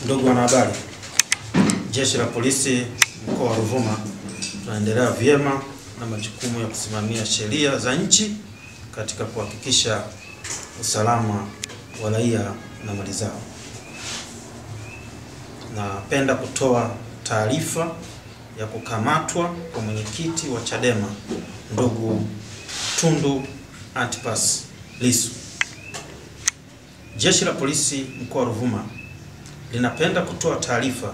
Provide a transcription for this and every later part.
Ndugu wanahabari, Jeshi la Polisi mkoa wa Ruvuma tunaendelea vyema na majukumu ya kusimamia sheria za nchi katika kuhakikisha usalama wa raia na mali zao. Napenda kutoa taarifa ya kukamatwa kwa mwenyekiti wa Chadema ndugu Tundu Antipas Lissu. Jeshi la Polisi mkoa wa Ruvuma linapenda kutoa taarifa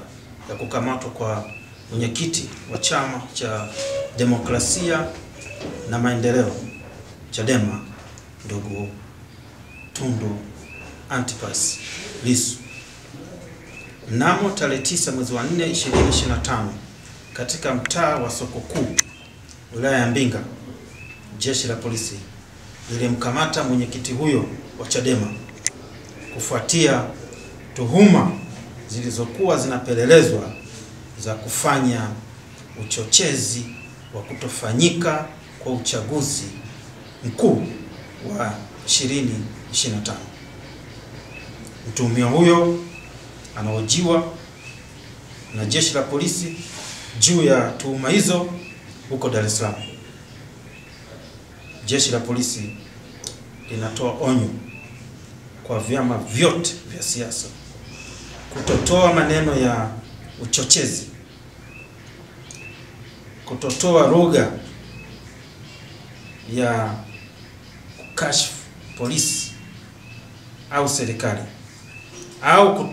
ya kukamatwa kwa mwenyekiti wa Chama cha Demokrasia na Maendeleo Chadema ndugu Tundu Antipas Lissu. Mnamo tarehe 9 mwezi wa 4 2025 katika mtaa wa Soko Kuu wilaya ya Mbinga, Jeshi la Polisi lilimkamata mwenyekiti huyo wa Chadema kufuatia tuhuma zilizokuwa zinapelelezwa za kufanya uchochezi wa kutofanyika kwa uchaguzi mkuu wa 2025. Mtuhumiwa huyo anahojiwa na Jeshi la Polisi juu ya tuhuma hizo huko Dar es Salaam. Jeshi la Polisi linatoa onyo kwa vyama vyote vya siasa kutotoa maneno ya uchochezi, kutotoa lugha ya kukashifu polisi au serikali, au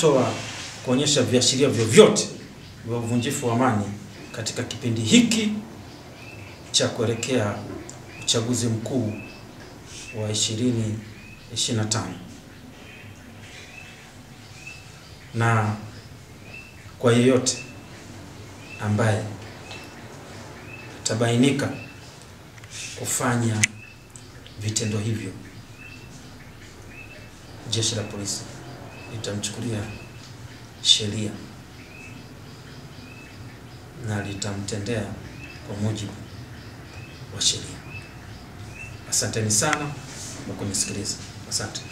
kuonyesha viashiria vyovyote vya uvunjifu wa amani katika kipindi hiki cha kuelekea uchaguzi mkuu wa 2025. Na kwa yeyote ambaye tabainika kufanya vitendo hivyo, Jeshi la Polisi litamchukulia sheria na litamtendea kwa mujibu wa sheria. Asanteni sana kwa kunisikiliza. Asante.